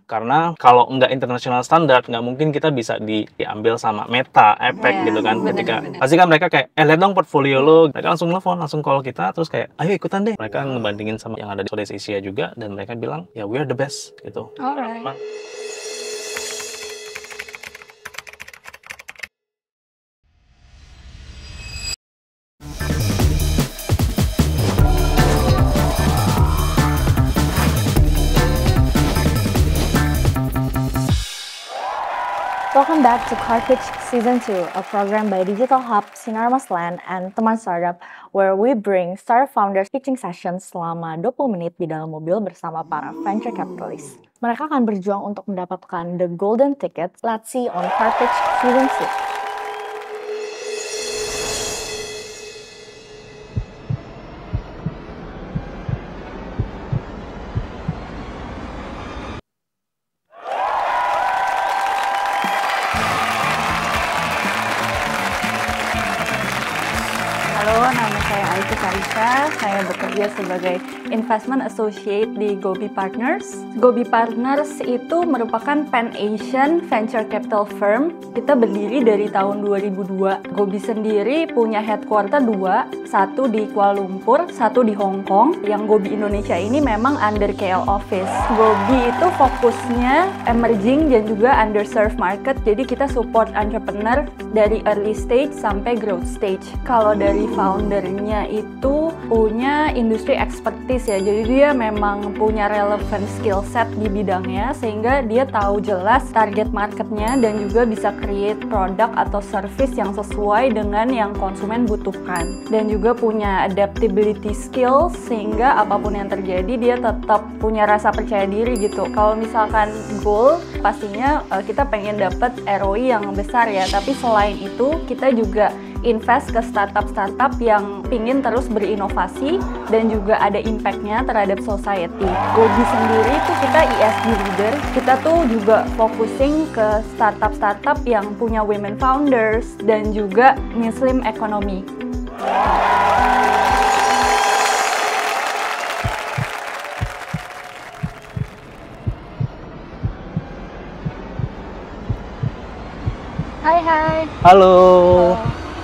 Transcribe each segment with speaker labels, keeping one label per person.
Speaker 1: Karena kalau nggak international standard, nggak mungkin kita bisa diambil sama Meta, Epic gitu kan. Ketika pasti kan mereka kayak, lihat dong portfolio lo, mereka langsung telepon, langsung call kita, terus kayak, ayo ikutan deh. Mereka ngebandingin sama yang ada di Southeast Asia juga, dan mereka bilang, ya we are the best gitu.
Speaker 2: Alright. Welcome back to Car Pitch Season 2, a program by Digital Hub, Sinar Mas Land, and Teman Startup, where we bring startup founders pitching sessions selama 20 menit di dalam mobil bersama para venture capitalists. Mereka akan berjuang untuk mendapatkan the golden ticket. Let's see on Car Pitch Season 2. Halo, nama saya Aisy Karisha. Saya bekerja sebagai Investment Associate di Gobi Partners. Gobi Partners itu merupakan Pan-Asian Venture Capital Firm. Kita berdiri dari tahun 2002. Gobi sendiri punya headquarter 2, satu di Kuala Lumpur, satu di Hong Kong. Yang Gobi Indonesia ini memang under KL office. Gobi itu fokusnya emerging dan juga underserved market. Jadi kita support entrepreneur dari early stage sampai growth stage. Kalau dari foundernya itu punya industri expertise ya, jadi dia memang punya relevant skill set di bidangnya sehingga dia tahu jelas target marketnya dan juga bisa create produk atau service yang sesuai dengan yang konsumen butuhkan, dan juga punya adaptability skills sehingga apapun yang terjadi dia tetap punya rasa percaya diri gitu. Kalau misalkan goal pastinya kita pengen dapat ROI yang besar ya, tapi selain itu kita juga invest ke startup-startup yang ingin terus berinovasi dan juga ada impact-nya terhadap society. Gobi sendiri tuh kita ESG leader, kita tuh juga focusing ke startup-startup yang punya women founders dan juga Muslim economy. Hai.
Speaker 1: Halo.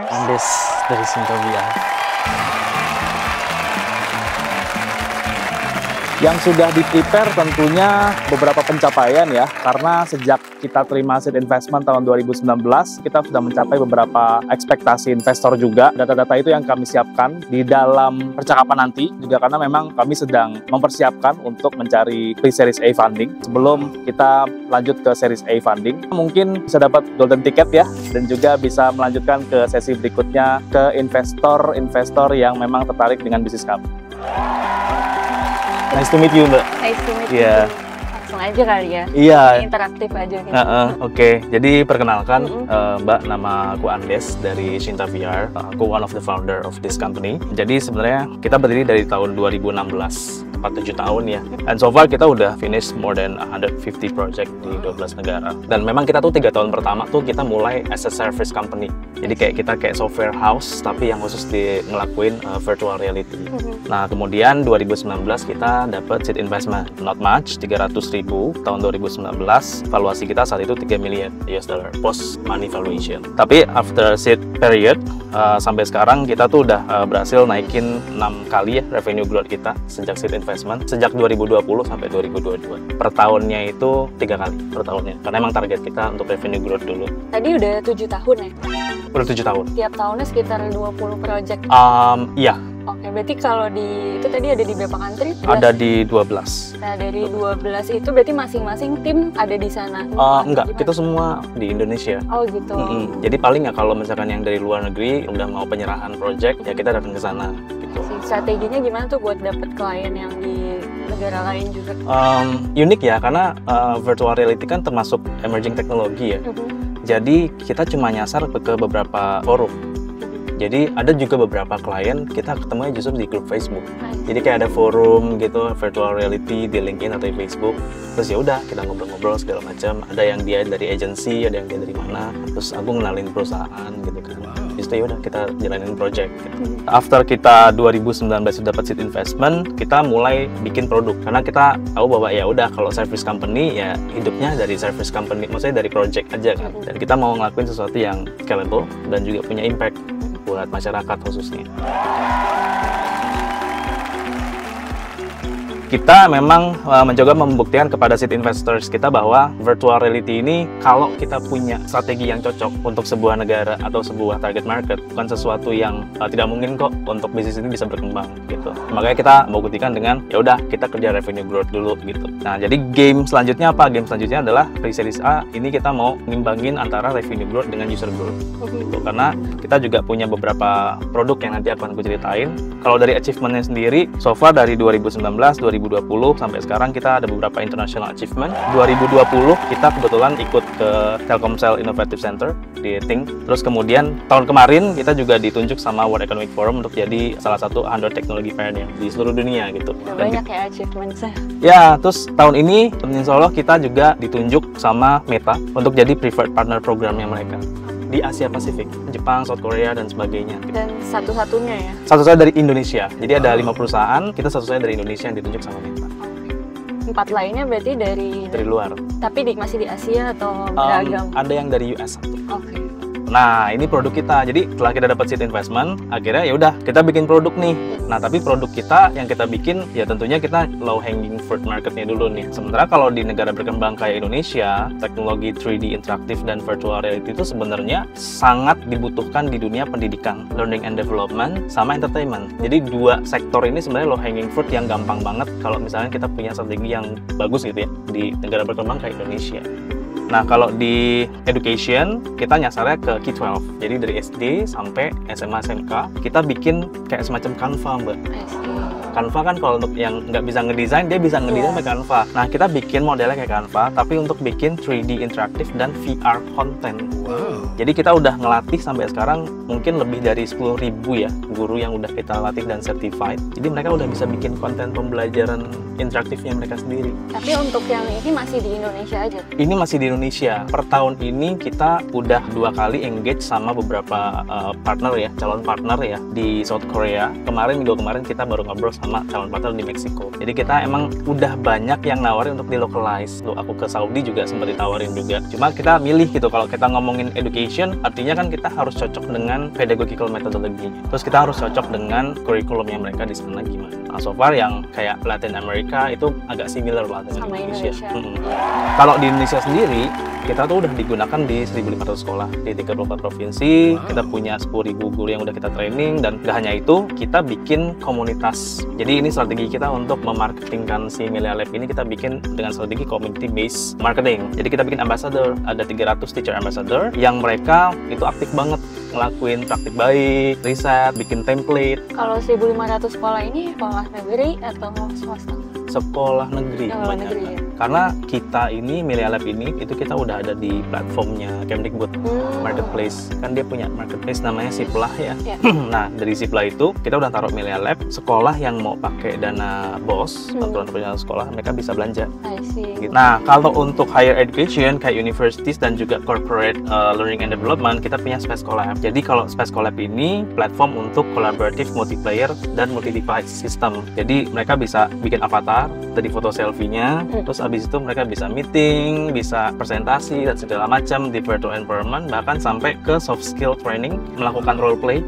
Speaker 1: Andes dari Sintobia. Yang sudah di-prepare tentunya beberapa pencapaian ya, karena sejak kita terima seed investment tahun 2019, kita sudah mencapai beberapa ekspektasi investor juga. Data-data itu yang kami siapkan di dalam percakapan nanti, juga karena memang kami sedang mempersiapkan untuk mencari pre-series A funding. Sebelum kita lanjut ke series A funding, mungkin bisa dapat golden ticket ya, dan juga bisa melanjutkan ke sesi berikutnya ke investor-investor yang memang tertarik dengan bisnis kami. Nice to meet you, Mbak.
Speaker 2: Nice to meet you.
Speaker 1: Iya.
Speaker 2: Langsung aja kali ya.
Speaker 1: Iya.
Speaker 2: Interaktif aja gitu.
Speaker 1: Oke. Jadi perkenalkan, Mbak, nama aku Andes dari Shinta VR. Aku one of the founder of this company. Jadi sebenarnya kita berdiri dari tahun 2016. 7 tahun ya. And so far kita udah finish more than 150 project di 12 negara. Dan memang kita tuh 3 tahun pertama tuh kita mulai as a service company. Jadi kita kayak software house tapi yang khusus ngelakuin virtual reality. Nah, kemudian 2019 kita dapat seed investment, not much, 300.000 tahun 2019. Valuasi kita saat itu $3 million post money valuation. Tapi after seed period sampai sekarang kita tuh udah berhasil naikin 6 kali ya revenue growth kita sejak seed investment. Sejak 2020 sampai 2022. Per tahunnya itu 3 kali per tahunnya. Karena emang target kita untuk revenue growth dulu.
Speaker 2: Tadi udah 7 tahun ya?
Speaker 1: Udah 7 tahun.
Speaker 2: Tiap tahunnya sekitar 20 project.
Speaker 1: Iya.
Speaker 2: Oke, berarti kalau itu tadi ada di berapa country? 11?
Speaker 1: Ada di 12.
Speaker 2: Nah, dari 12 itu berarti masing-masing tim ada di sana?
Speaker 1: Enggak, kita semua di Indonesia.
Speaker 2: Oh gitu.
Speaker 1: Jadi paling ya kalau misalkan yang dari luar negeri udah mau penyerahan project, ya kita datang ke sana. Gitu.
Speaker 2: Strateginya gimana tuh buat dapet klien yang di negara lain juga?
Speaker 1: Unik ya, karena virtual reality kan termasuk emerging teknologi ya. Jadi kita cuma nyasar ke beberapa forum. Jadi ada juga beberapa klien kita ketemu justru di grup Facebook. Jadi kayak ada forum gitu virtual reality di LinkedIn atau di Facebook. Terus ya udah kita ngobrol-ngobrol segala macam. Ada yang dia dari agency, ada yang dia dari mana. Terus aku ngenalin perusahaan gitu kan. Habis itu ya udah kita jalanin project. After kita 2019 dapat seed investment, kita mulai bikin produk karena kita tahu bahwa ya udah kalau service company ya hidupnya dari service company, maksudnya dari project aja kan. Dan kita mau ngelakuin sesuatu yang scalable dan juga punya impact buat masyarakat khususnya. Kita memang mencoba membuktikan kepada seed investors kita bahwa virtual reality ini kalau kita punya strategi yang cocok untuk sebuah negara atau sebuah target market, bukan sesuatu yang tidak mungkin kok untuk bisnis ini bisa berkembang gitu. Makanya kita mau buktikan dengan ya udah kita kerja revenue growth dulu gitu. Nah, jadi game selanjutnya apa? Game selanjutnya adalah pre-series A. Ini kita mau ngimbangin antara revenue growth dengan user growth. Gitu. Karena kita juga punya beberapa produk yang nanti akan aku ceritain. Kalau dari achievementnya sendiri, so far dari 2019, 2020 sampai sekarang kita ada beberapa international achievement. 2020 kita kebetulan ikut ke Telkomsel Innovative Center di Ting. Terus kemudian tahun kemarin kita juga ditunjuk sama World Economic Forum untuk jadi salah satu 100 technology pioneer di seluruh dunia gitu.
Speaker 2: Banyak ya achievementnya.
Speaker 1: Ya, terus tahun ini insya Allah kita juga ditunjuk sama Meta untuk jadi preferred partner programnya mereka di Asia Pasifik, Jepang, South Korea, dan sebagainya.
Speaker 2: Dan satu-satunya ya?
Speaker 1: Satu-satunya dari Indonesia. Jadi ada 5 perusahaan, kita satu-satunya dari Indonesia yang ditunjuk sama Meta.
Speaker 2: 4 lainnya berarti dari
Speaker 1: luar.
Speaker 2: Tapi masih di Asia atau beragam?
Speaker 1: Ada yang dari US.
Speaker 2: Oke.
Speaker 1: Nah, ini produk kita. Jadi setelah kita dapat seed investment, akhirnya ya udah kita bikin produk nih. Nah, tapi produk kita yang kita bikin ya tentunya kita low hanging fruit marketnya dulu nih. Sementara kalau di negara berkembang kayak Indonesia, teknologi 3D interaktif dan virtual reality itu sebenarnya sangat dibutuhkan di dunia pendidikan, learning and development, sama entertainment. Jadi dua sektor ini sebenarnya low hanging fruit yang gampang banget kalau misalnya kita punya strategi yang bagus gitu ya di negara berkembang kayak Indonesia. Nah, kalau di education, kita nyasarnya ke K-12. Jadi dari SD sampai SMA SMK, kita bikin kayak semacam Canva, Mbak. Canva kan kalau untuk yang nggak bisa ngedesain, dia bisa ngedesain pakai Canva. Nah, kita bikin modelnya kayak Canva, tapi untuk bikin 3D interaktif dan VR content. Wow. Jadi kita udah ngelatih sampai sekarang mungkin lebih dari 10.000 ya guru yang udah kita latih dan certified. Jadi mereka udah bisa bikin konten pembelajaran interaktifnya mereka sendiri.
Speaker 2: Tapi untuk yang ini masih di Indonesia aja?
Speaker 1: Ini masih di Indonesia. Per tahun ini kita udah 2 kali engage sama beberapa partner ya, calon partner ya di South Korea. Minggu kemarin kita baru ngobrol sama calon partner di Meksiko. Jadi kita emang udah banyak yang nawarin untuk dilocalize. Loh, aku ke Saudi juga sempat ditawarin juga. Cuma kita milih gitu, kalau kita ngomongin education, artinya kan kita harus cocok dengan pedagogical methodology. Terus kita harus cocok dengan kurikulumnya mereka di sana gimana. Nah, so far yang kayak Latin America itu agak similar lah dengan Indonesia. Kalau di Indonesia sendiri, kita tuh udah digunakan di 1.500 sekolah di 34 provinsi. Kita punya 10.000 guru yang udah kita training, dan gak hanya itu, kita bikin komunitas. Jadi ini strategi kita untuk memarketingkan si Melia Lab ini, kita bikin dengan strategi community based marketing. Jadi kita bikin ambassador, ada 300 teacher ambassador yang mereka itu aktif banget ngelakuin praktik baik, riset, bikin template.
Speaker 2: Kalau 1.500 sekolah ini sekolah negeri atau swasta?
Speaker 1: Sekolah negeri banyak.
Speaker 2: Negeri, ya?
Speaker 1: Karena kita ini, Melia Lab ini, itu kita udah ada di platformnya Kemdikbud Marketplace. Kan dia punya marketplace namanya Siplah ya. Nah, dari Siplah itu kita udah taruh Melia Lab. Sekolah yang mau pakai dana BOS, bantuan perjalanan sekolah, mereka bisa belanja. Gitu. Nah, kalau untuk higher education kayak universities dan juga corporate learning and development, kita punya Space Collab. Jadi kalau Space Collab ini platform untuk collaborative multiplayer dan multi-device system. Jadi mereka bisa bikin avatar, tadi foto selfie-nya, terus abis itu mereka bisa meeting, bisa presentasi dan segala macam di virtual environment, bahkan sampai ke soft skill training, melakukan role play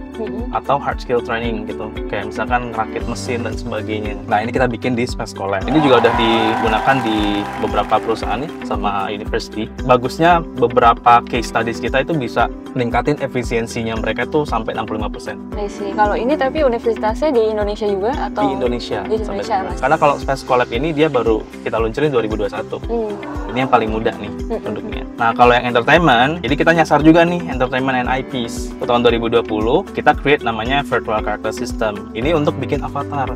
Speaker 1: atau hard skill training gitu, kayak misalkan rakit mesin dan sebagainya. Nah, ini kita bikin di Space Collab. Ini juga udah digunakan di beberapa perusahaan nih sama university. Bagusnya beberapa case studies kita itu bisa meningkatin efisiensinya mereka tuh sampai 65%.
Speaker 2: Kalau ini tapi universitasnya di Indonesia juga atau?
Speaker 1: Di Indonesia.
Speaker 2: Di Indonesia.
Speaker 1: Karena kalau Space Collab ini dia baru kita luncurin 2021. Ini yang paling muda nih produknya. Nah, kalau yang entertainment, jadi kita nyasar juga nih entertainment and IPs. Tahun 2020 kita create namanya Virtual Character System. Ini untuk bikin avatar.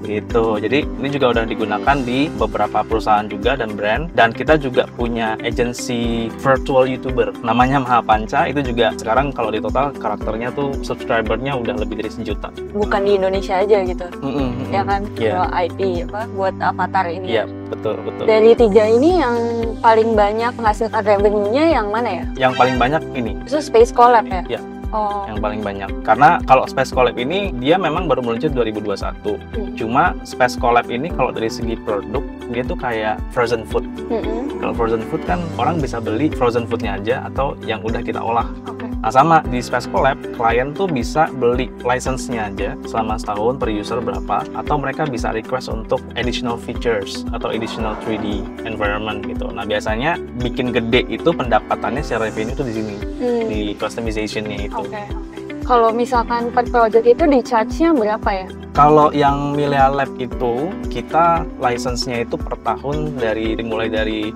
Speaker 1: Gitu. Jadi ini juga udah digunakan di beberapa perusahaan juga dan brand, dan kita juga punya agency virtual YouTuber namanya Mahapanca. Itu juga sekarang kalau di total karakternya tuh subscribernya udah lebih dari 1 juta.
Speaker 2: Bukan di Indonesia aja gitu. Ya kan? Kalau IP apa buat avatar ini.
Speaker 1: Iya, betul.
Speaker 2: Dari 3 ini yang paling banyak menghasilkan revenue-nya yang mana ya?
Speaker 1: Yang paling banyak ini.
Speaker 2: Itu Space Collab ya?
Speaker 1: Iya.
Speaker 2: Oh.
Speaker 1: yang paling banyak. Karena kalau Space Collab ini dia memang baru meluncur 2021. Cuma Space Collab ini kalau dari segi produk dia tuh kayak frozen food. Kalau frozen food kan orang bisa beli frozen foodnya aja atau yang udah kita olah.
Speaker 2: Oke.
Speaker 1: Nah sama di Space Collab, klien tuh bisa beli license-nya aja selama setahun per user berapa, atau mereka bisa request untuk additional features atau additional 3D environment gitu. Nah biasanya bikin gede itu pendapatannya secara revenue tuh di sini, di customization-nya itu.
Speaker 2: Oke. Kalau misalkan per project itu di charge-nya berapa ya?
Speaker 1: Kalau yang Milea Lab itu kita license-nya itu per tahun mulai dari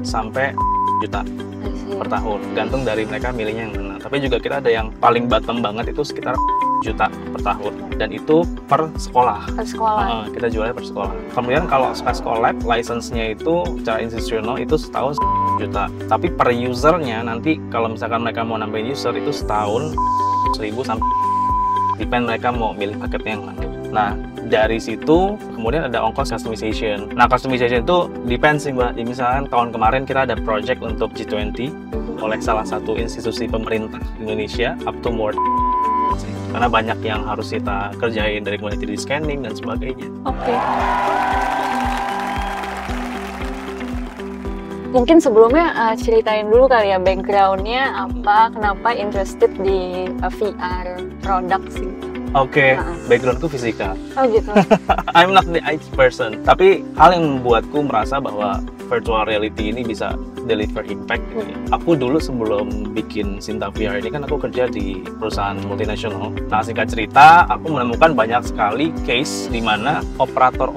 Speaker 1: sampai juta per tahun, gantung dari mereka milihnya yang mana. Tapi juga kita ada yang paling bottom banget itu sekitar juta per tahun, dan itu per sekolah.
Speaker 2: Per sekolah.
Speaker 1: Kita jualnya per sekolah. Kemudian kalau Space Collab license-nya itu secara institusional itu setahun juta. Tapi per usernya nanti kalau misalkan mereka mau nambahin user itu setahun 1.000 sampai depend mereka mau milih paketnya yang mana. Nah dari situ kemudian ada ongkos customization. Nah customization itu depends sih Mbak. Misalkan tahun kemarin kita ada project untuk G20 oleh salah satu institusi pemerintah Indonesia up to more, karena banyak yang harus kita kerjain dari mulai 3D scanning dan sebagainya.
Speaker 2: Oke. Mungkin sebelumnya ceritain dulu kali ya background-nya apa, kenapa interested di VR produk sih?
Speaker 1: Oke, backgroundku fisika.
Speaker 2: Oh gitu.
Speaker 1: I'm not the IT person. Tapi hal yang membuatku merasa bahwa virtual reality ini bisa deliver impact gitu ya. Aku dulu sebelum bikin Sinta VR ini kan aku kerja di perusahaan multinasional. Nah singkat cerita, aku menemukan banyak sekali case di mana operator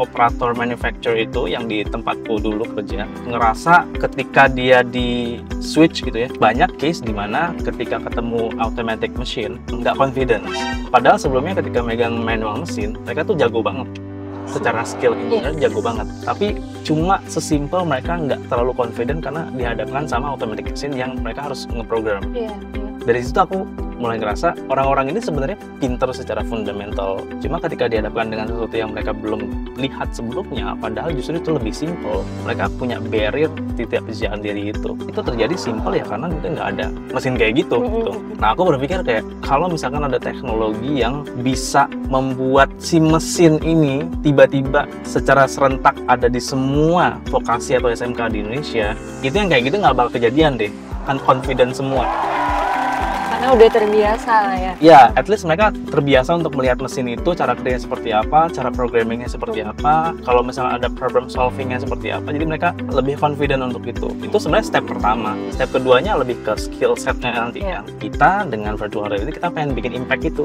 Speaker 1: manufacturer itu yang di tempatku dulu kerja ngerasa ketika dia di switch gitu ya, banyak case di mana ketika ketemu automatic machine nggak confidence. Padahal sebelumnya ketika megang manual mesin, mereka tuh jago banget. Secara skill engineer jago banget, tapi cuma sesimpel mereka nggak terlalu confident karena dihadapkan sama automatic machine yang mereka harus ngeprogram. Dari situ aku mulai ngerasa orang-orang ini sebenarnya pinter secara fundamental, cuma ketika dihadapkan dengan sesuatu yang mereka belum lihat sebelumnya, padahal justru itu lebih simple. Mereka punya barrier tidak percayaan diri itu terjadi simple ya karena kita nggak ada mesin kayak gitu. Nah aku berpikir kayak kalau misalkan ada teknologi yang bisa membuat si mesin ini tiba-tiba secara serentak ada di semua vokasi atau SMK di Indonesia, itu yang kayak gitu nggak bakal kejadian deh, kan confident semua.
Speaker 2: Karena udah terbiasa lah ya.
Speaker 1: Ya, at least mereka terbiasa untuk melihat mesin itu, cara kerjanya seperti apa, cara programmingnya seperti apa, kalau misalnya ada problem solvingnya seperti apa, jadi mereka lebih confident untuk itu. Itu sebenarnya step pertama. Step keduanya lebih ke skill setnya nanti kan. Kita dengan virtual reality kita pengen bikin impact itu.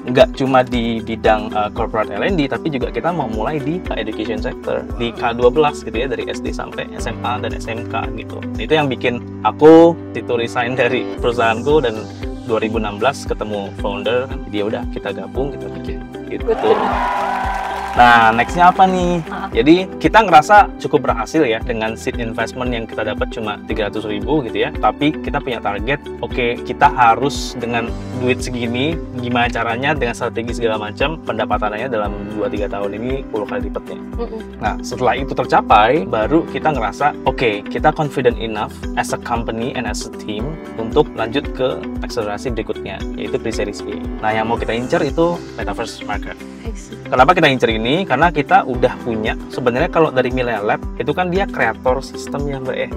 Speaker 1: Nggak cuma di bidang corporate L&D, tapi juga kita mau mulai di education sector, di K12 gitu ya, dari SD sampai SMA dan SMK gitu. Itu yang bikin aku itu resign dari perusahaanku dan 2016 ketemu founder, dia udah kita gabung, kita bikin gitu. Nah, nextnya apa nih? Jadi kita ngerasa cukup berhasil ya dengan seed investment yang kita dapat cuma 300.000 gitu ya. Tapi kita punya target, oke, kita harus dengan duit segini, gimana caranya dengan strategi segala macam, pendapatannya dalam 2-3 tahun ini 10 kali lipatnya. Nah, setelah itu tercapai, baru kita ngerasa, oke, kita confident enough as a company and as a team untuk lanjut ke akselerasi berikutnya, yaitu pre-series A. Nah, yang mau kita incer itu Metaverse market. Kenapa kita incer ini? Karena kita udah punya, sebenarnya kalau dari Milea Lab itu kan dia kreator sistem ya Mbak ya.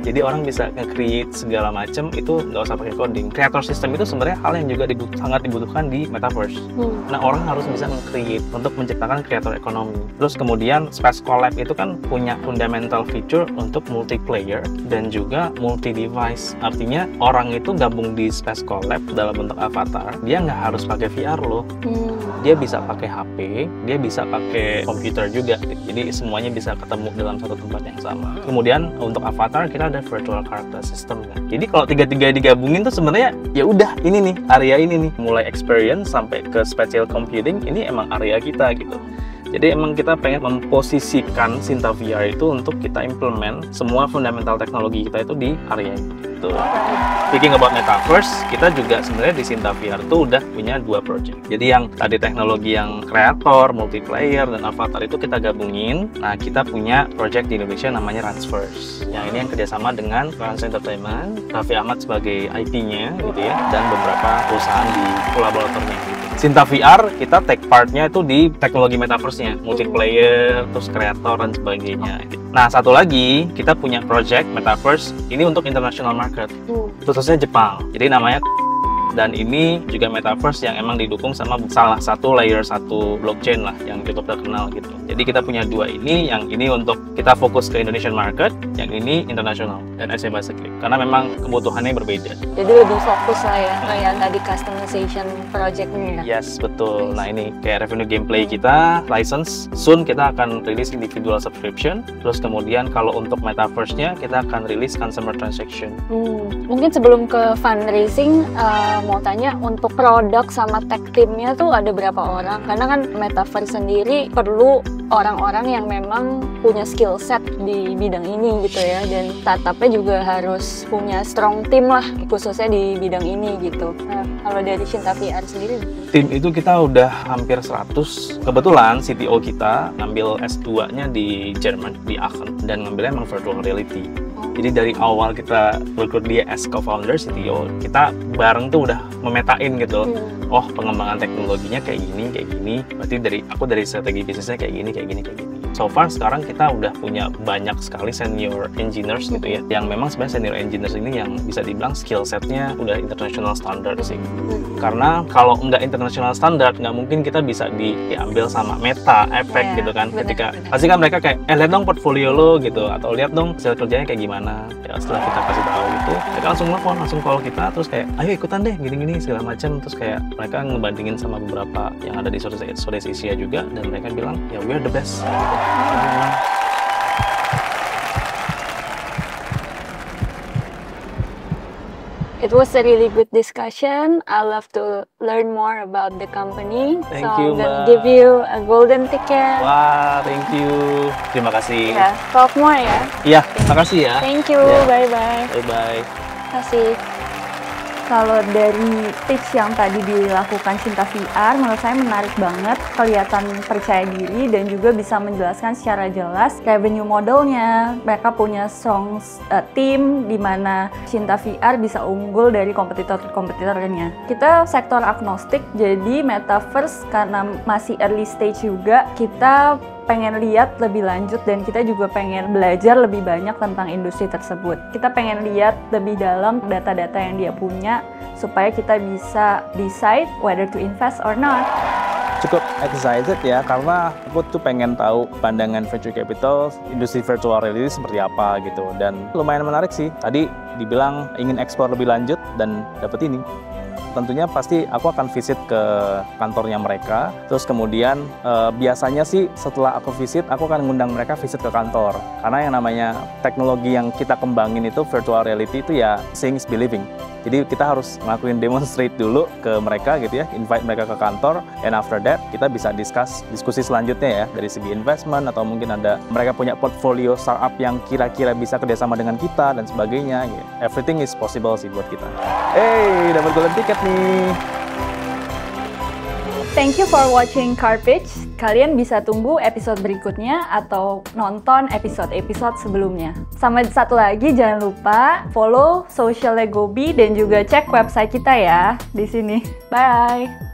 Speaker 1: Jadi orang bisa nge-create segala macam, itu nggak usah pakai coding. Kreator sistem itu sebenarnya hal yang juga sangat dibutuhkan di Metaverse. Nah orang harus bisa nge-create untuk menciptakan kreator ekonomi. Terus kemudian Space Collab itu kan punya fundamental feature untuk multiplayer dan juga multi-device. Artinya orang itu gabung di Space Collab dalam bentuk avatar, dia nggak harus pakai VR loh. Dia bisa pakai HP, dia bisa pakai komputer juga, jadi semuanya bisa ketemu dalam satu tempat yang sama. Kemudian untuk avatar kita ada virtual character system kan. Jadi kalau tiga-tiga digabungin tuh sebenarnya ya udah ini nih area ini nih, mulai experience sampai ke spatial computing, ini emang area kita gitu. Jadi emang kita pengen memposisikan Sinta VR itu untuk kita implement semua fundamental teknologi kita itu di area itu. Speaking about metaverse, kita juga sebenarnya di Sinta VR itu udah punya 2 project. Jadi yang tadi teknologi yang kreator, multiplayer, dan avatar itu kita gabungin. Nah, kita punya project di Indonesia namanya Transverse. Yang ini yang kerjasama dengan Trans Entertainment, Raffi Ahmad sebagai IP-nya gitu ya, dan beberapa perusahaan di kolaboratornya gitu. Sinta VR, kita take part-nya itu di teknologi metaverse-nya, multiplayer, terus kreator, dan sebagainya. Nah, satu lagi, kita punya project metaverse, ini untuk international market, khususnya Jepang. Jadi namanya, dan ini juga metaverse yang emang didukung sama salah satu layer 1 blockchain lah yang cukup terkenal gitu. Jadi kita punya 2 ini, yang ini untuk kita fokus ke Indonesian market, yang ini internasional dan Asia Pacific, karena memang kebutuhannya berbeda.
Speaker 2: Jadi lebih fokus lah ya, kayak tadi customization project-nya.
Speaker 1: Yes, betul. Nah, ini kayak revenue gameplay kita, license, soon kita akan rilis individual subscription, terus kemudian kalau untuk metaverse-nya kita akan rilis consumer transaction.
Speaker 2: Mungkin sebelum ke fundraising, mau tanya untuk produk sama tech teamnya tuh ada berapa orang? Karena kan metaverse sendiri perlu orang-orang yang memang punya skill set di bidang ini gitu ya, dan startupnya juga harus punya strong team lah khususnya di bidang ini gitu. Nah, kalau dari Sinta VR sendiri?
Speaker 1: Tim itu kita udah hampir 100. Kebetulan CTO kita ngambil S2-nya di Jerman, di Aachen, dan ngambilnya emang virtual reality. Jadi dari awal kita rekrut dia as co-founder, CTO, kita bareng tuh udah memetain gitu. Oh, pengembangan teknologinya kayak gini. Berarti aku dari strategi bisnisnya kayak gini. So far sekarang kita udah punya banyak sekali senior engineers gitu ya, yang memang sebenarnya senior engineers ini yang bisa dibilang skill setnya udah international standard sih. Karena kalau nggak international standard, nggak mungkin kita bisa diambil sama Meta, Epic gitu kan. Ketika pasti kan mereka kayak, lihat dong portfolio lo gitu, atau lihat dong hasil kerjanya kayak gimana. Ya setelah kita kasih tahu gitu, mereka langsung nelfon, langsung call kita, terus kayak, ayo ikutan deh, gini segala macam. Terus kayak mereka ngebandingin sama beberapa yang ada di Southeast Asia juga, dan mereka bilang, ya we are the best.
Speaker 2: It was a really good discussion. I love to learn more about the company.
Speaker 1: Thank
Speaker 2: so
Speaker 1: you,
Speaker 2: I'm gonna
Speaker 1: Mbak.
Speaker 2: give you a golden ticket.
Speaker 1: Wah, thank you. Terima kasih.
Speaker 2: Ya, talk more ya.
Speaker 1: Iya, makasih ya.
Speaker 2: Thank you.
Speaker 1: Ya.
Speaker 2: Bye-bye.
Speaker 1: Bye-bye.
Speaker 2: Terima kasih.
Speaker 3: Kalau dari tips yang tadi dilakukan Sinta VR, menurut saya menarik banget, kelihatan percaya diri dan juga bisa menjelaskan secara jelas revenue modelnya. Mereka punya strong team di mana Sinta VR bisa unggul dari kompetitornya. Kita sektor agnostik, jadi metaverse karena masih early stage juga, kita pengen lihat lebih lanjut dan kita juga pengen belajar lebih banyak tentang industri tersebut. Kita pengen lihat lebih dalam data-data yang dia punya supaya kita bisa decide whether to invest or not.
Speaker 1: Cukup excited ya, karena aku tuh pengen tahu pandangan venture capital industri virtual reality seperti apa gitu, dan lumayan menarik sih. Tadi dibilang ingin eksplor lebih lanjut dan dapet ini. Tentunya pasti aku akan visit ke kantornya mereka, terus kemudian biasanya sih setelah aku visit, aku akan ngundang mereka visit ke kantor, karena yang namanya teknologi yang kita kembangin itu virtual reality itu ya seeing is believing. Jadi kita harus ngelakuin demonstrate dulu ke mereka gitu ya, invite mereka ke kantor, and after that kita bisa diskusi selanjutnya ya, dari segi investment atau mungkin ada mereka punya portfolio startup yang kira-kira bisa kerjasama dengan kita dan sebagainya gitu. Everything is possible sih buat kita. Hey, dapat golden ticket nih.
Speaker 3: Thank you for watching Car Pitch. Kalian bisa tunggu episode berikutnya atau nonton episode-episode sebelumnya. Sama satu lagi, jangan lupa follow sosialnya Gobi dan juga cek website kita ya di sini. Bye!